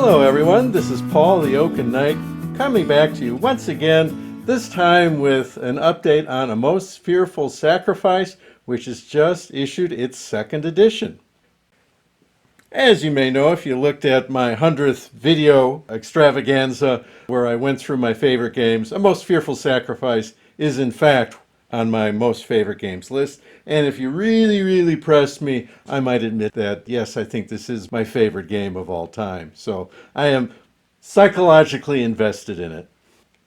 Hello everyone, this is Paul the Oaken Knight coming back to you once again, this time with an update on A Most Fearful Sacrifice, which has just issued its second edition. As you may know, if you looked at my 100th video extravaganza where I went through my favorite games, A Most Fearful Sacrifice is in fact on my most favorite games list. And if you really press me, I might admit that, yes, I think this is my favorite game of all time. So I am psychologically invested in it.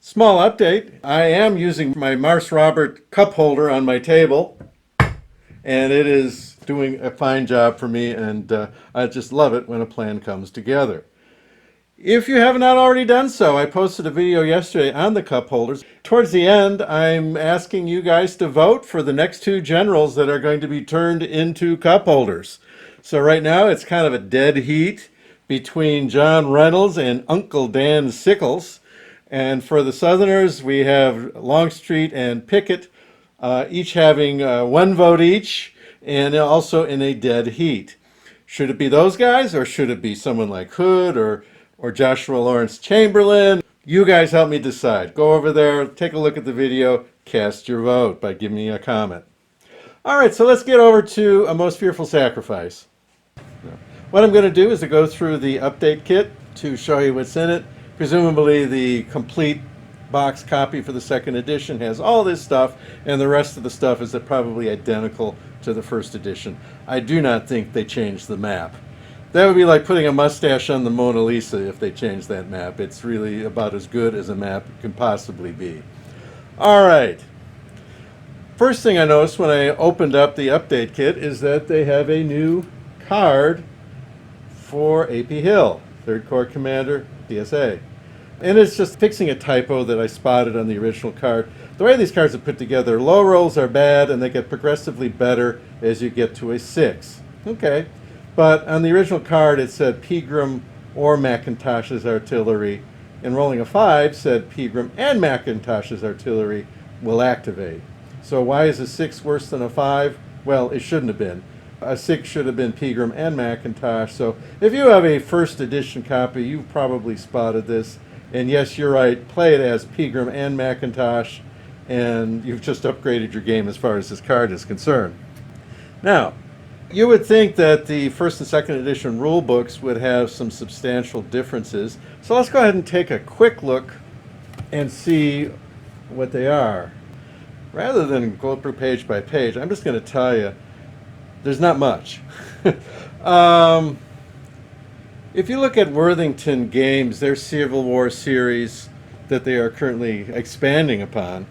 Small update, I am using my Mars Robert cup holder on my table, and it is doing a fine job for me, and I just love it when a plan comes together. If you have not already done so, I posted a video yesterday on the cup holders. Towards the end, I'm asking you guys to vote for the next two generals that are going to be turned into cup holders. So right now, it's kind of a dead heat between John Reynolds and Uncle Dan Sickles. And for the Southerners, we have Longstreet and Pickett, each having one vote each, and also in a dead heat. Should it be those guys, or should it be someone like Hood or Joshua Lawrence Chamberlain? You guys help me decide. Go over there, take a look at the video, cast your vote by giving me a comment. All right, so let's get over to A Most Fearful Sacrifice. What I'm going to do is to go through the update kit to show you what's in it. Presumably the complete box copy for the second edition has all this stuff, and the rest of the stuff is probably identical to the first edition. I do not think they changed the map. That would be like putting a mustache on the Mona Lisa if they changed that map. It's really about as good as a map can possibly be. All right. First thing I noticed when I opened up the update kit is that they have a new card for A.P. Hill, 3rd Corps Commander, PSA. And it's just fixing a typo that I spotted on the original card. The way these cards are put together, low rolls are bad and they get progressively better as you get to a 6. Okay. But on the original card, it said Pegram or Mackintosh's artillery, and rolling a 5 said Pegram and Mackintosh's artillery will activate. So why is a 6 worse than a 5? Well, it shouldn't have been. A 6 should have been Pegram and Mackintosh. So if you have a first edition copy, you've probably spotted this. And yes, you're right, play it as Pegram and Mackintosh, and you've just upgraded your game as far as this card is concerned. Now, you would think that the first and second edition rule books would have some substantial differences. So let's go ahead and take a quick look and see what they are. Rather than go through page by page, I'm just going to tell you, there's not much. If you look at Worthington Games, their Civil War series that they are currently expanding upon,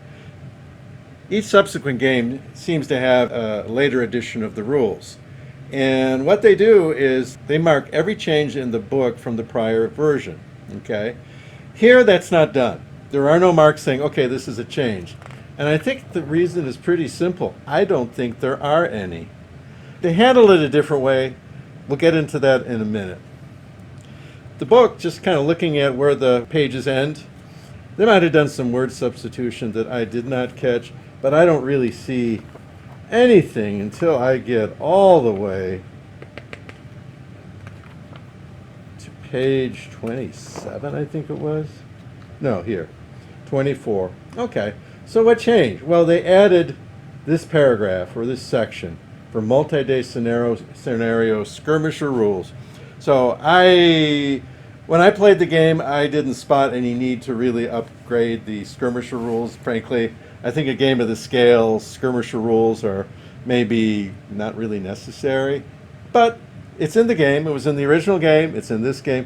each subsequent game seems to have a later edition of the rules. And what they do is they mark every change in the book from the prior version. Okay? Here, that's not done. There are no marks saying, okay, this is a change. And I think the reason is pretty simple. I don't think there are any. They handle it a different way. We'll get into that in a minute. The book, just kind of looking at where the pages end, they might have done some word substitution that I did not catch, but I don't really see anything until I get all the way to page 27, I think it was. No, here, 24. Okay, so what changed? Well, they added this paragraph or this section for multi-day scenario skirmisher rules. So when I played the game, I didn't spot any need to really upgrade the skirmisher rules, frankly. I think a game of the scale, skirmisher rules are maybe not really necessary, but it's in the game. It was in the original game. It's in this game.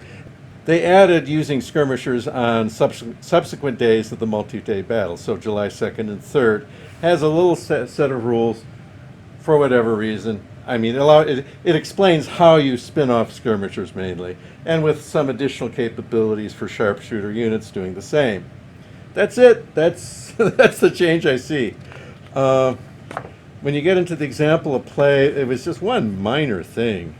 They added using skirmishers on subsequent days of the multi-day battle. So July 2nd and 3rd has a little set of rules for whatever reason. I mean, it explains how you spin off skirmishers mainly, and with some additional capabilities for sharpshooter units doing the same. That's it. That's the change I see. When you get into the example of play, it was just one minor thing.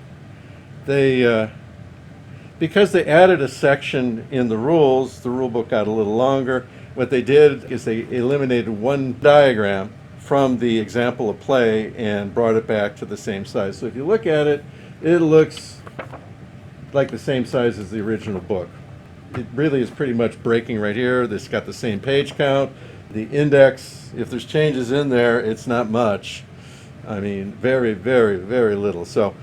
Because they added a section in the rules, the rule book got a little longer. What they did is they eliminated one diagram from the example of play and brought it back to the same size. So if you look at it, it looks like the same size as the original book. It really is pretty much breaking right here. This got the same page count. The index, if there's changes in there, it's not much. I mean, very, very, very little. So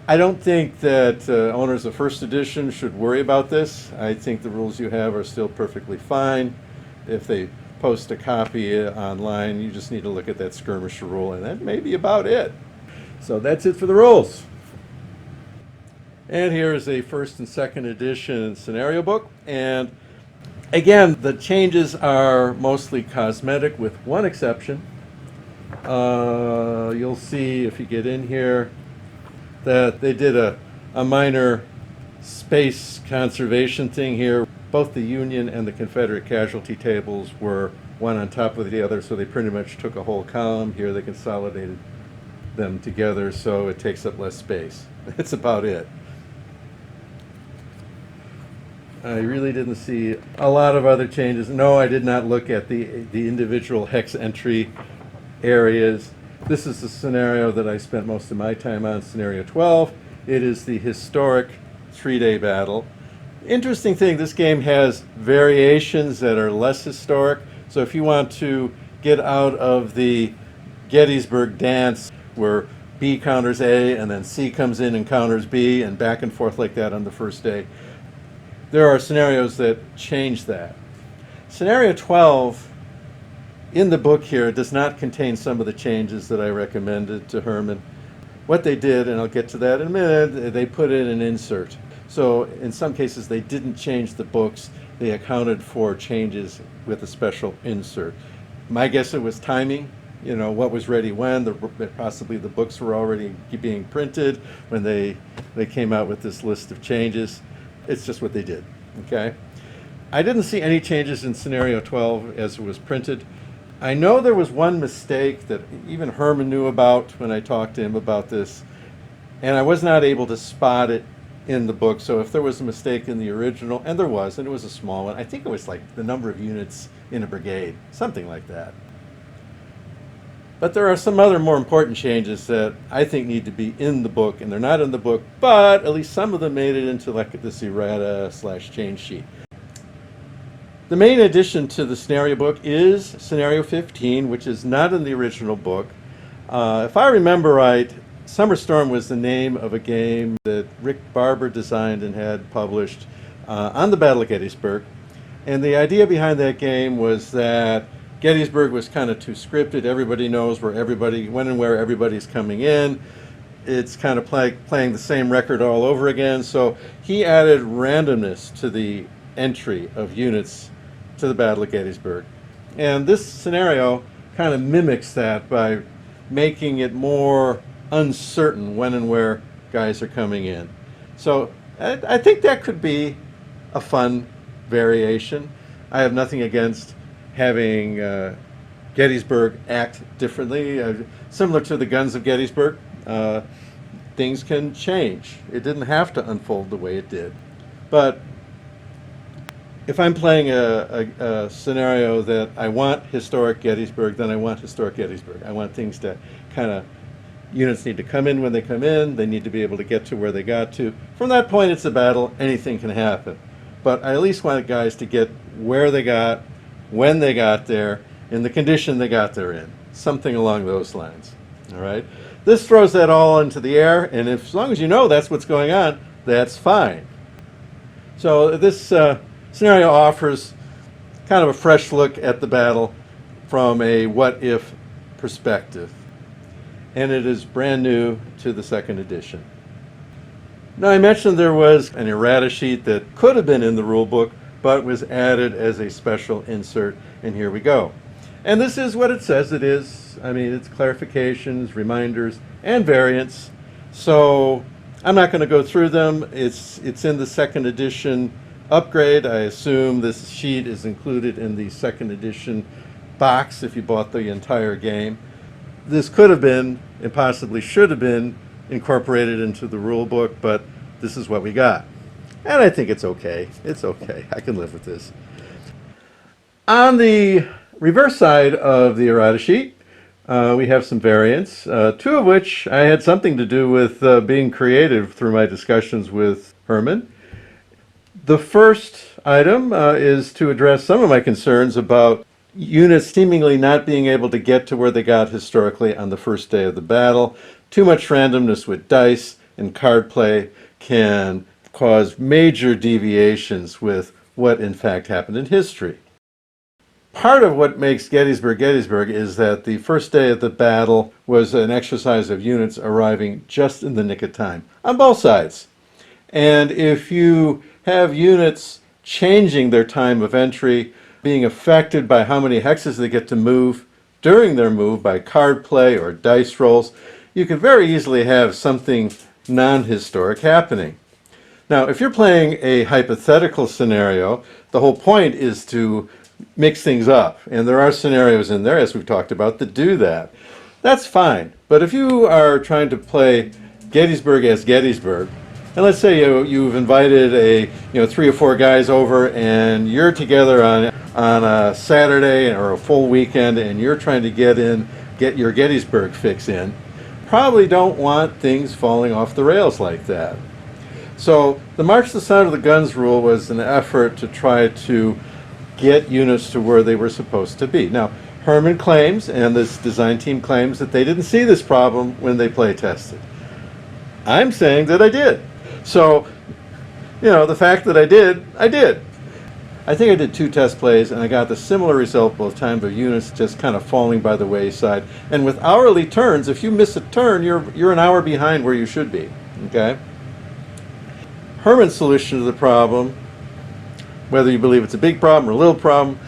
I don't think that owners of first edition should worry about this. I think the rules you have are still perfectly fine. If they post a copy online, you just need to look at that skirmisher rule, and that may be about it. So that's it for the rules. And here is a first and second edition scenario book. And again, the changes are mostly cosmetic with one exception. You'll see if you get in here that they did a minor space conservation thing here. Both the Union and the Confederate casualty tables were one on top of the other, so they pretty much took a whole column. Here they consolidated them together so it takes up less space. That's about it. I really didn't see a lot of other changes. No, I did not look at the individual hex entry areas. This is the scenario that I spent most of my time on, scenario 12. It is the historic 3-day battle. Interesting thing, this game has variations that are less historic. So if you want to get out of the Gettysburg dance where B counters A and then C comes in and counters B and back and forth like that on the first day, there are scenarios that change that. Scenario 12 in the book here does not contain some of the changes that I recommended to Herman. What they did, and I'll get to that in a minute, they put in an insert. So in some cases they didn't change the books, they accounted for changes with a special insert. My guess it was timing, you know, what was ready when, possibly the books were already being printed when they came out with this list of changes. It's just what they did, okay? I didn't see any changes in scenario 12 as it was printed. I know there was one mistake that even Herman knew about when I talked to him about this, and I was not able to spot it in the book. So if there was a mistake in the original, and there was, and it was a small one, I think it was like the number of units in a brigade, something like that. But there are some other more important changes that I think need to be in the book, and they're not in the book, but at least some of them made it into like this errata/change sheet. The main addition to the scenario book is scenario 15, which is not in the original book. If I remember right, Summer Storm was the name of a game that Rick Barber designed and had published on the Battle of Gettysburg. And the idea behind that game was that Gettysburg was kind of too scripted. Everybody knows where everybody, when and where everybody's coming in. It's kind of playing the same record all over again. So he added randomness to the entry of units to the Battle of Gettysburg. And this scenario kind of mimics that by making it more uncertain when and where guys are coming in. So I think that could be a fun variation. I have nothing against having Gettysburg act differently. Similar to the Guns of Gettysburg, things can change. It didn't have to unfold the way it did. But if I'm playing a scenario that I want historic Gettysburg, then I want historic Gettysburg. I want things to kind of, units need to come in when they come in, they need to be able to get to where they got to. From that point, it's a battle, anything can happen. But I at least want guys to get where they got, when they got there, in the condition they got there in. Something along those lines, all right? This throws that all into the air, and if, as long as you know that's what's going on, that's fine. So this scenario offers kind of a fresh look at the battle from a what-if perspective. And it is brand new to the second edition. Now, I mentioned there was an errata sheet that could have been in the rule book, but was added as a special insert, and here we go. And this is what it says it is. I mean, it's clarifications, reminders, and variants. So I'm not going to go through them. It's in the second edition upgrade. I assume this sheet is included in the second edition box if you bought the entire game. This could have been, and possibly should have been, incorporated into the rule book, but this is what we got. And I think it's okay. It's okay. I can live with this. On the reverse side of the errata sheet, We have some variants, two of which I had something to do with being creative through my discussions with Herman. The first item is to address some of my concerns about units seemingly not being able to get to where they got historically on the first day of the battle. Too much randomness with dice and card play can cause major deviations with what in fact happened in history. Part of what makes Gettysburg Gettysburg is that the first day of the battle was an exercise of units arriving just in the nick of time on both sides. And if you have units changing their time of entry, being affected by how many hexes they get to move during their move by card play or dice rolls, you can very easily have something non-historic happening. Now, if you're playing a hypothetical scenario, the whole point is to mix things up. And there are scenarios in there, as we've talked about, that do that. That's fine. But if you are trying to play Gettysburg as Gettysburg, and let's say you've invited 3 or 4 guys over, and you're together on a Saturday or a full weekend, and you're trying to get your Gettysburg fix in, probably don't want things falling off the rails like that. So the March to the Sound of the Guns rule was an effort to try to get units to where they were supposed to be. Now, Herman claims, and this design team claims, that they didn't see this problem when they play tested. I'm saying that I did. So, the fact that I did, I did. I think I did 2 test plays, and I got the similar result both times of units just kind of falling by the wayside. And with hourly turns, if you miss a turn, you're an hour behind where you should be. Okay? Herman's solution to the problem, whether you believe it's a big problem or a little problem,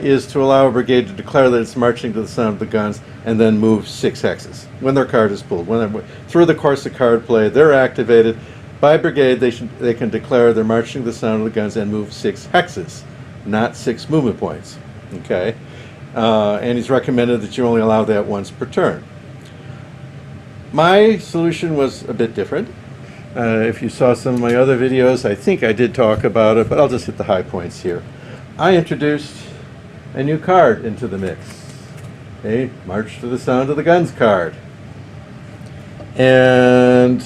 is to allow a brigade to declare that it's marching to the sound of the guns and then move 6 hexes when their card is pulled. Through the course of card play, they're activated. By brigade, they can declare they're marching to the sound of the guns and move 6 hexes, not 6 movement points. Okay? And he's recommended that you only allow that once per turn. My solution was a bit different. If you saw some of my other videos, I think I did talk about it, but I'll just hit the high points here. I introduced a new card into the mix, a March to the Sound of the Guns card. And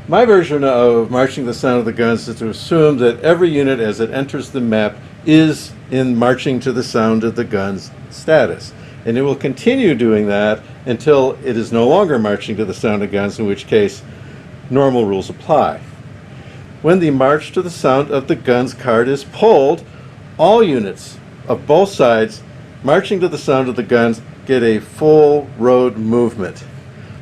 my version of Marching to the Sound of the Guns is to assume that every unit as it enters the map is in Marching to the Sound of the Guns status. And it will continue doing that until it is no longer marching to the sound of guns, in which case normal rules apply. When the March to the Sound of the Guns card is pulled, all units of both sides marching to the sound of the guns get a full road movement.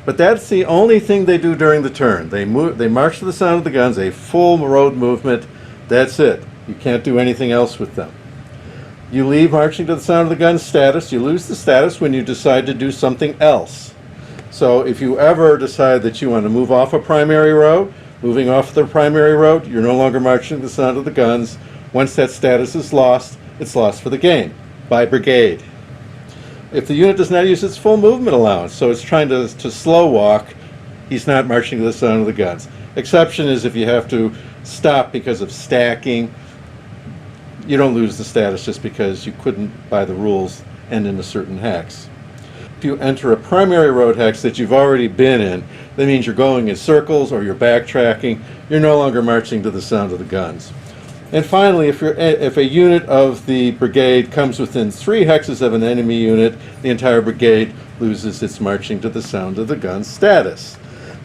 But that's the only thing they do during the turn. They march to the sound of the guns, a full road movement. That's it. You can't do anything else with them. You leave marching to the sound of the guns status. You lose the status when you decide to do something else. So if you ever decide that you want to move off a primary road, moving off the primary road, you're no longer marching to the sound of the guns. Once that status is lost, it's lost for the game by brigade. If the unit does not use its full movement allowance, so it's trying to slow walk, he's not marching to the sound of the guns. Exception is if you have to stop because of stacking. You don't lose the status just because you couldn't, by the rules, end in a certain hex. If you enter a primary road hex that you've already been in, that means you're going in circles or you're backtracking. You're no longer marching to the sound of the guns. And finally, if a unit of the brigade comes within 3 hexes of an enemy unit, the entire brigade loses its marching to the sound of the guns status.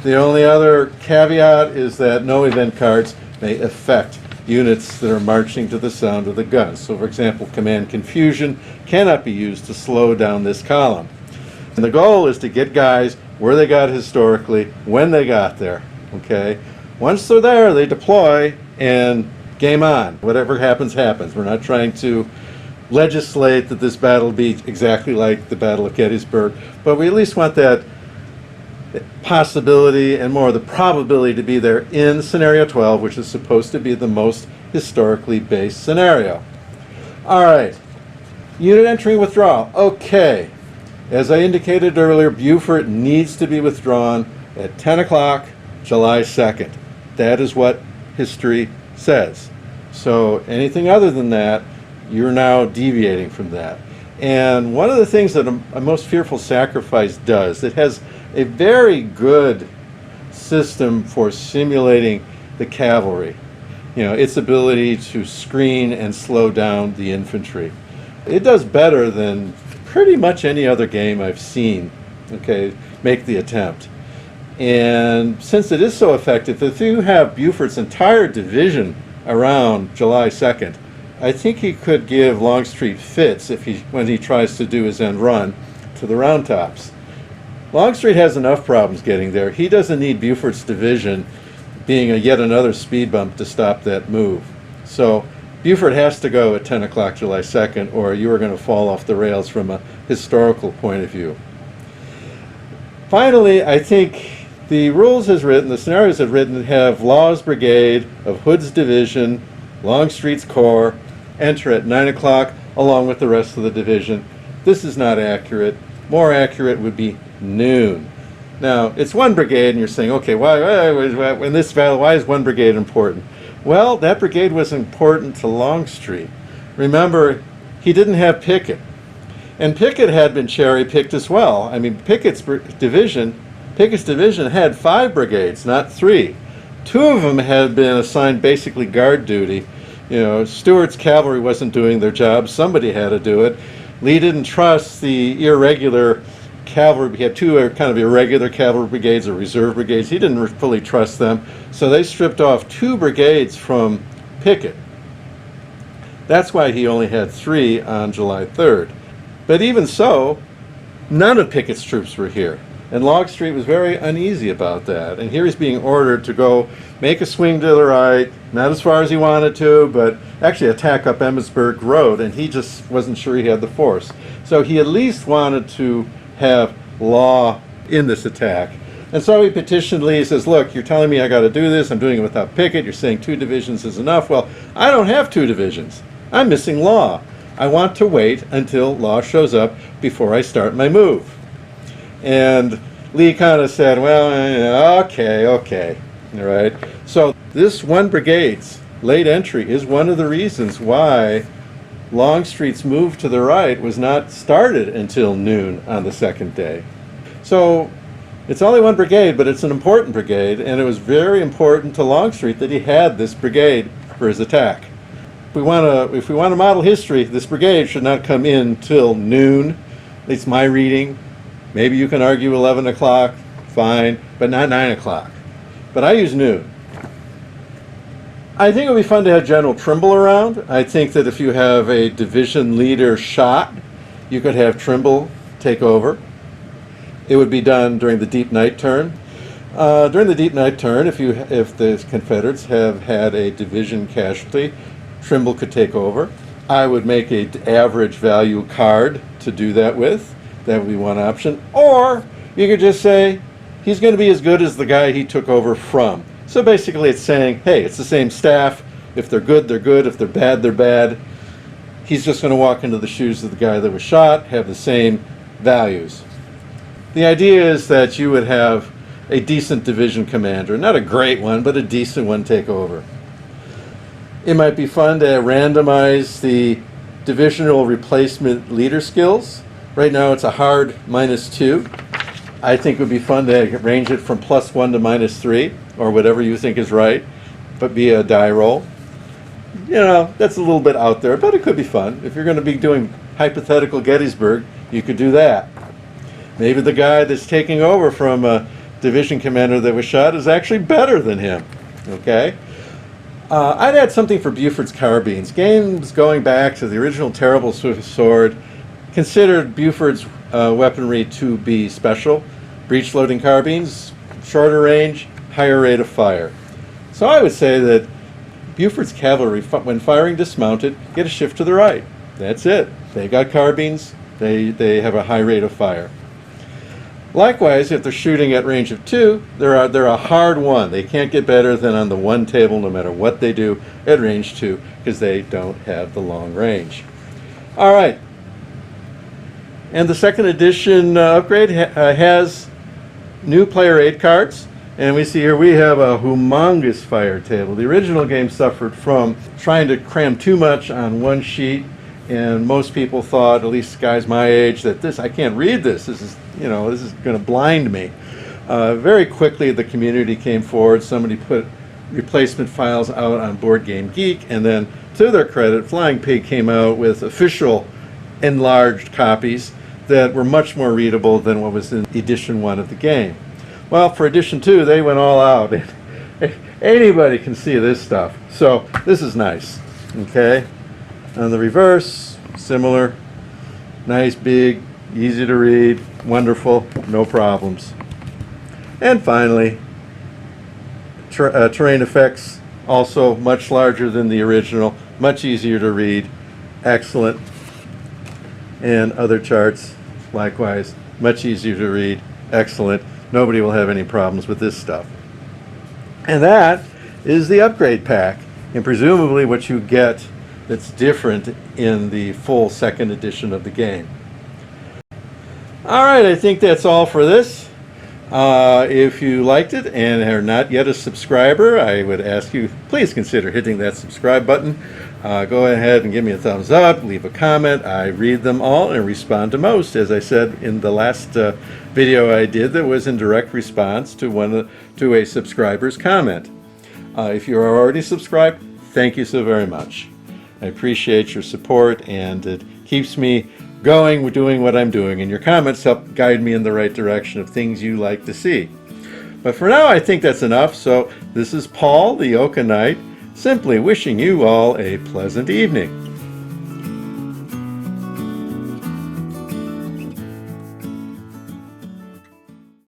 The only other caveat is that no event cards may affect units that are marching to the sound of the guns. So, for example, Command Confusion cannot be used to slow down this column. And the goal is to get guys where they got historically, when they got there. Okay? Once they're there, they deploy, and game on. Whatever happens, happens. We're not trying to legislate that this battle be exactly like the Battle of Gettysburg, but we at least want that possibility and more the probability to be there in scenario 12, which is supposed to be the most historically based scenario. All right, unit entering withdrawal. Okay, as I indicated earlier, Beaufort needs to be withdrawn at 10 o'clock July 2nd. That is what history says. So anything other than that, you're now deviating from that. And one of the things that a most fearful sacrifice does, it has a very good system for simulating the cavalry. You know, its ability to screen and slow down the infantry. It does better than pretty much any other game I've seen, okay, make the attempt. And since it is so effective, if you have Buford's entire division around July 2nd, I think he could give Longstreet fits when he tries to do his end run to the Round Tops. Longstreet has enough problems getting there. He doesn't need Buford's division being yet another speed bump to stop that move. So Buford has to go at 10 o'clock July 2nd, or you are going to fall off the rails from a historical point of view. Finally, I think the rules as written, the scenarios as written, have Law's brigade of Hood's division, Longstreet's corps, enter at 9 o'clock along with the rest of the division. This is not accurate. More accurate would be noon. Now, it's one brigade, and you're saying, okay, why in this battle, why is one brigade important? Well, that brigade was important to Longstreet. Remember, he didn't have Pickett. And Pickett had been cherry-picked as well. I mean, Pickett's division had 5 brigades, not 3. 2 of them had been assigned basically guard duty. You know, Stuart's cavalry wasn't doing their job. Somebody had to do it. Lee didn't trust the irregular cavalry. He had 2 kind of irregular cavalry brigades or reserve brigades. He didn't fully trust them. So they stripped off 2 brigades from Pickett. That's why he only had 3 on July 3rd. But even so, none of Pickett's troops were here. And Longstreet was very uneasy about that. And here he's being ordered to go make a swing to the right, not as far as he wanted to, but actually attack up Emmitsburg Road, and he just wasn't sure he had the force. So he at least wanted to have Law in this attack. And so he petitioned Lee. He says, look, you're telling me I got to do this. I'm doing it without Pickett. You're saying 2 divisions is enough. Well, I don't have 2 divisions. I'm missing Law. I want to wait until Law shows up before I start my move. And Lee kind of said, well, okay, all right. So this one brigade's late entry is one of the reasons why Longstreet's move to the right was not started until noon on the 2nd day. So it's only one brigade, but it's an important brigade, and it was very important to Longstreet that he had this brigade for his attack. If we want to model history, this brigade should not come in till noon. At least my reading. Maybe you can argue 11 o'clock, fine, but not 9 o'clock. But I use noon. I think it would be fun to have General Trimble around. I think that if you have a division leader shot, you could have Trimble take over. It would be done during the deep night turn. During the deep night turn, if the Confederates have had a division casualty, Trimble could take over. I would make an average value card to do that with. That would be one option. Or you could just say, he's going to be as good as the guy he took over from. So basically it's saying, hey, it's the same staff. If they're good, they're good. If they're bad, they're bad. He's just going to walk into the shoes of the guy that was shot, have the same values. The idea is that you would have a decent division commander, not a great one, but a decent one take over. It might be fun to randomize the divisional replacement leader skills. Right now it's a hard -2. I think it would be fun to range it from +1 to -3, or whatever you think is right, but be a die roll. You know, that's a little bit out there, but it could be fun. If you're going to be doing hypothetical Gettysburg, you could do that. Maybe the guy that's taking over from a division commander that was shot is actually better than him, okay? I'd add something for Buford's carbines. Games going back to the original Terrible Swift Sword considered Buford's weaponry to be special. Breech-loading carbines, shorter range, higher rate of fire. So I would say that Buford's cavalry, when firing dismounted, get a shift to the right. That's it. They got carbines. They have a high rate of fire. Likewise, if they're shooting at range of 2, they're a hard 1. They can't get better than on the 1 table no matter what they do at range 2 because they don't have the long range. All right. And the 2nd edition upgrade has new player aid cards. And we see here we have a humongous fire table. The original game suffered from trying to cram too much on one sheet And most people thought, at least guys my age, that I can't read this. This is, this is going to blind me. Very quickly, the community came forward. Somebody put replacement files out on Board Game Geek, and then, to their credit, Flying Pig came out with official enlarged copies that were much more readable than what was in edition 1 of the game. Well, for edition 2, they went all out. Anybody can see this stuff. So this is nice. Okay. On the reverse, similar. Nice, big, easy to read, wonderful, no problems. And finally, terrain effects, also much larger than the original, much easier to read, excellent. And other charts, likewise, much easier to read, excellent. Nobody will have any problems with this stuff. And that is the upgrade pack, and presumably what you get that's different in the full second edition of the game. All right, I think that's all for this. If you liked it and are not yet a subscriber, I would ask you, please consider hitting that subscribe button. Go ahead and give me a thumbs up, leave a comment. I read them all and respond to most, as I said in the last video I did that was in direct response to a subscriber's comment. If you are already subscribed, thank you so very much. I appreciate your support, and it keeps me going, doing what I'm doing, and your comments help guide me in the right direction of things you like to see. But for now, I think that's enough. So this is Paul, the Oka Knight, simply wishing you all a pleasant evening.